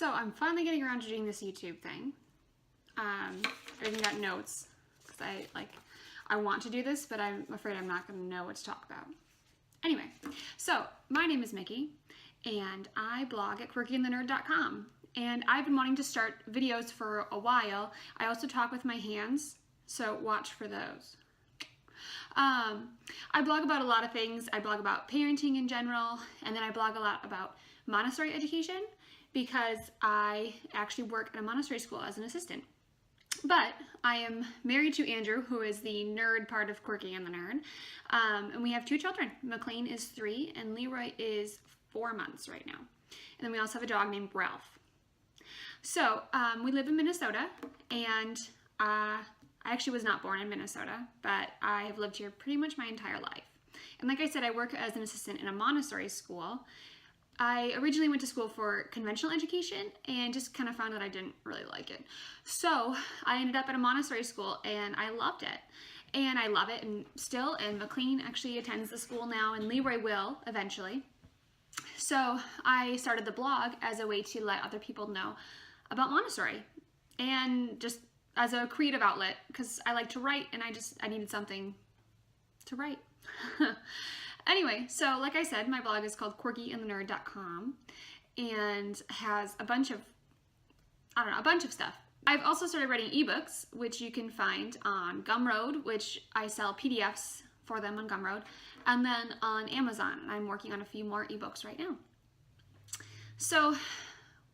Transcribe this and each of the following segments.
So I'm finally getting around to doing this YouTube thing. I even got notes because I want to do this, but I'm afraid I'm not going to know what to talk about. Anyway, so my name is Mickey, and I blog at quirkyandthenerd.com. And I've been wanting to start videos for a while. I also talk with my hands, so watch for those. I blog about a lot of things. I blog about parenting in general, and then I blog a lot about Montessori education because I actually work at a Montessori school as an assistant. But I am married to Andrew, who is the nerd part of Quirky and the Nerd, and we have 2 children. McLean is 3, and Leroy is 4 months right now. And then we also have a dog named Ralph. So we live in Minnesota, and I actually was not born in Minnesota, but I have lived here pretty much my entire life. And like I said, I work as an assistant in a Montessori school. I originally went to school for conventional education and just kind of found that I didn't really like it. So I ended up at a Montessori school, and I loved it. And I love it and still, and McLean actually attends the school now, and Leroy will eventually. So I started the blog as a way to let other people know about Montessori, and just as a creative outlet, because I like to write, and I needed something to write. Anyway, so like I said, my blog is called quirkyandthenerd.com and has a bunch of stuff. I've also started writing ebooks, which you can find on Gumroad, which I sell PDFs for them on Gumroad, and then on Amazon. I'm working on a few more ebooks right now. So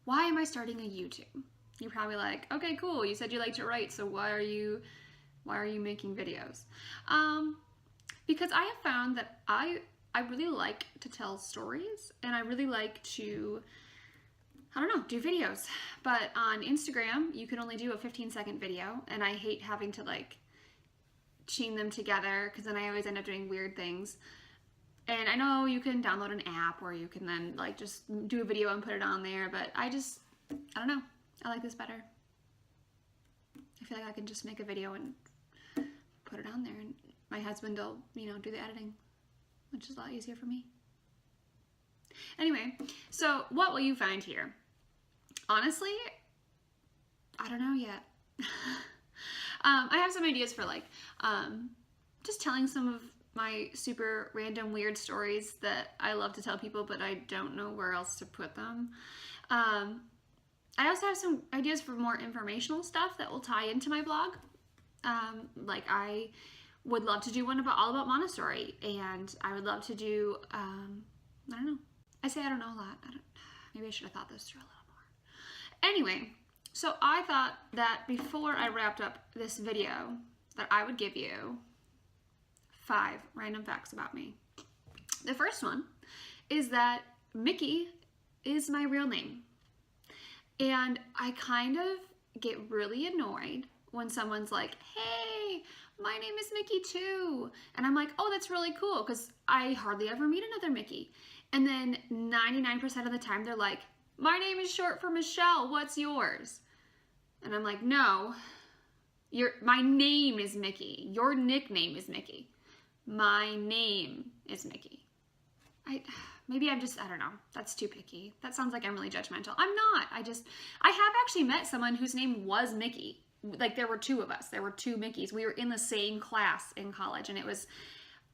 why am I starting a YouTube? You're probably like, okay, cool. You said you like to write, so why are you making videos? Because I have found that I really like to tell stories, and I really like to, do videos. But on Instagram, you can only do a 15-second video, and I hate having to chain them together because then I always end up doing weird things. And I know you can download an app where you can then just do a video and put it on there, but I don't know. I like this better. I feel like I can just make a video and put it on there, and my husband will, do the editing, which is a lot easier for me. Anyway, so what will you find here? Honestly, I don't know yet. I have some ideas for just telling some of my super random weird stories that I love to tell people, but I don't know where else to put them. I also have some ideas for more informational stuff that will tie into my blog. I would love to do one all about Montessori, and I would love to do, I don't know. I say I don't know a lot. Maybe I should have thought this through a little more. Anyway, so I thought that before I wrapped up this video that I would give you 5 random facts about me. The first one is that Mickey is my real name. And I kind of get really annoyed when someone's like, hey, my name is Mickey too. And I'm like, oh, that's really cool, because I hardly ever meet another Mickey. And then 99% of the time they're like, my name is short for Michelle, what's yours? And I'm like, no, my name is Mickey. Your nickname is Mickey. My name is Mickey. Maybe I don't know. That's too picky. That sounds like I'm really judgmental. I'm not. I have actually met someone whose name was Mickey. There were 2 of us. There were 2 Mickeys. We were in the same class in college, and it was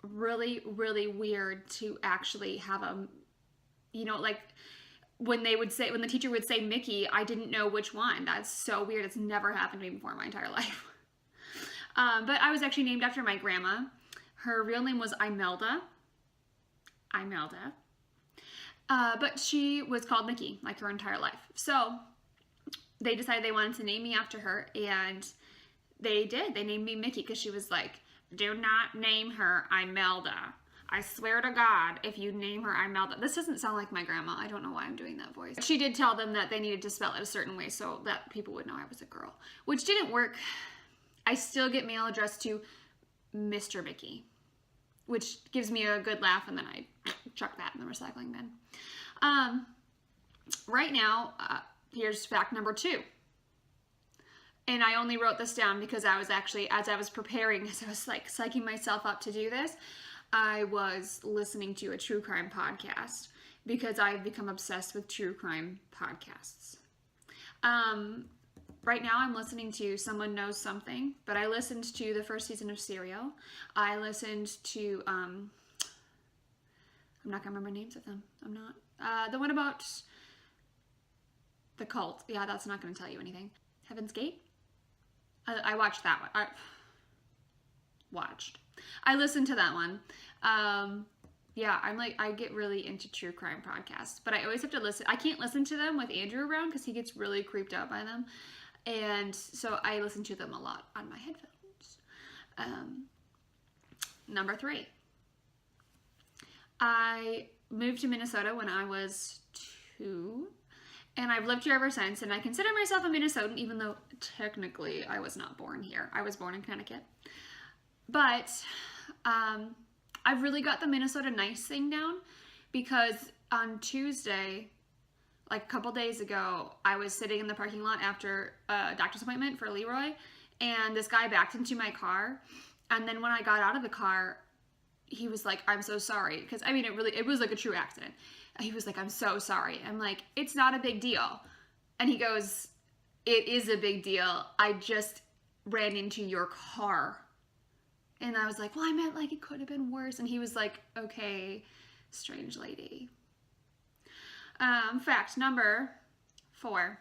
really, really weird to actually have when the teacher would say Mickey, I didn't know which one. That's so weird. It's never happened to me before in my entire life. But I was actually named after my grandma. Her real name was Imelda. But she was called Mickey her entire life. So they decided they wanted to name me after her, and they did. They named me Mickey because she was like, do not name her Imelda. I swear to God, if you name her Imelda. This doesn't sound like my grandma. I don't know why I'm doing that voice. She did tell them that they needed to spell it a certain way so that people would know I was a girl, which didn't work. I still get mail addressed to Mr. Mickey, which gives me a good laugh, and then I chuck that in the recycling bin. Right now, here's fact number 2. And I only wrote this down because I was actually, as I was preparing, as I was psyching myself up to do this, I was listening to a true crime podcast because I've become obsessed with true crime podcasts. Right now I'm listening to Someone Knows Something, but I listened to the first season of Serial. I listened to, I'm not gonna remember names of them. I'm not. The one about the cult. Yeah, that's not gonna tell you anything. Heaven's Gate? I watched that one. I listened to that one. Yeah, I get really into true crime podcasts, but I always have to listen. I can't listen to them with Andrew around because he gets really creeped out by them. And so I listen to them a lot on my headphones. Number 3. I moved to Minnesota when I was 2, and I've lived here ever since, and I consider myself a Minnesotan, even though technically I was not born here. I was born in Connecticut. But I've really got the Minnesota nice thing down, because on Tuesday, like a couple days ago, I was sitting in the parking lot after a doctor's appointment for Leroy, and this guy backed into my car, and then when I got out of the car, he was like, "I'm so sorry," because I mean, it was like a true accident. He was like, "I'm so sorry." I'm like, "It's not a big deal." And he goes, "It is a big deal. I just ran into your car." And I was like, "Well, I meant like it could have been worse." And he was like, "Okay, strange lady." Fact number 4.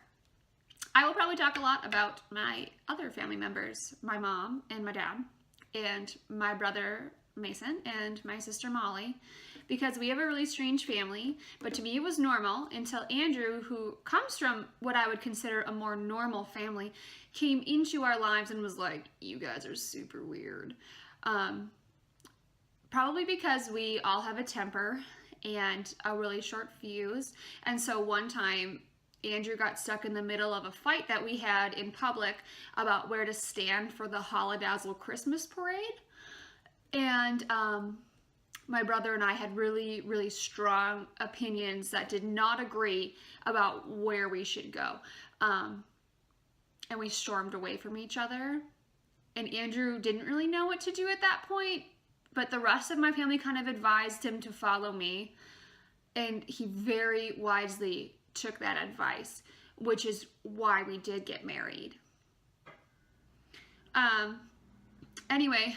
I will probably talk a lot about my other family members, my mom and my dad, and my brother Mason and my sister Molly, because we have a really strange family, but to me it was normal until Andrew, who comes from what I would consider a more normal family, came into our lives and was like, "You guys are super weird." Probably because we all have a temper and a really short fuse. And so one time Andrew got stuck in the middle of a fight that we had in public about where to stand for the Holidazzle Christmas parade. And my brother and I had really, really strong opinions that did not agree about where we should go. And we stormed away from each other. And Andrew didn't really know what to do at that point, but the rest of my family kind of advised him to follow me. And he very wisely took that advice, which is why we did get married. Anyway,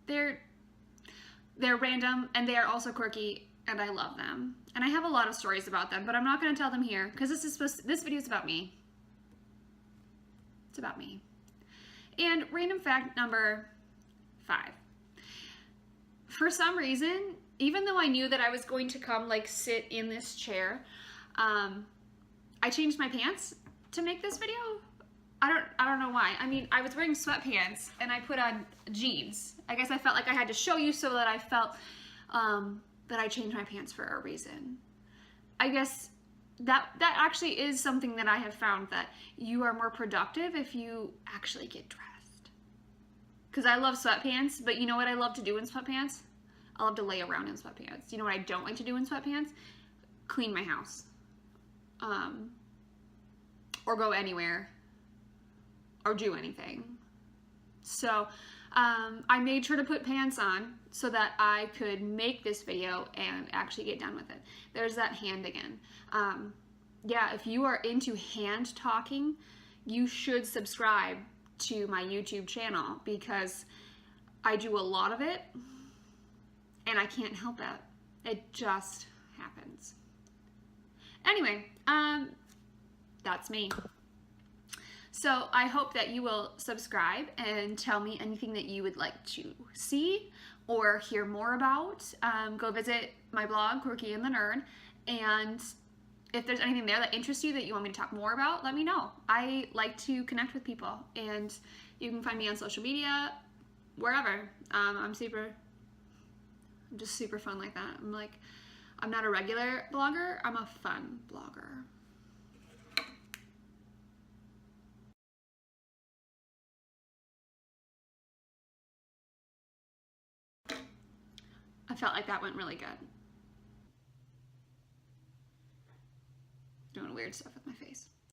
they're random, and they are also quirky, and I love them. And I have a lot of stories about them, but I'm not going to tell them here because this video is about me. It's about me. And random fact number 5. For some reason, even though I knew that I was going to come like sit in this chair, I changed my pants to make this video. I don't know why. I mean, I was wearing sweatpants and I put on jeans. I guess I felt like I had to show you so that I felt that I changed my pants for a reason. I guess that actually is something that I have found, that you are more productive if you actually get dressed. Because I love sweatpants, but you know what I love to do in sweatpants? I love to lay around in sweatpants. You know what I don't like to do in sweatpants? Clean my house. Or go anywhere. Or do anything. So I made sure to put pants on so that I could make this video and actually get done with it. There's that hand again. Yeah, if you are into hand talking, you should subscribe to my YouTube channel, because I do a lot of it and I can't help it. It just happens. Anyway, that's me. So I hope that you will subscribe and tell me anything that you would like to see or hear more about. Go visit my blog, Quirky and the Nerd, and if there's anything there that interests you that you want me to talk more about, let me know. I like to connect with people, and you can find me on social media, wherever. I'm just super fun like that. I'm not a regular blogger, I'm a fun blogger. I felt like that went really good. Doing weird stuff with my face.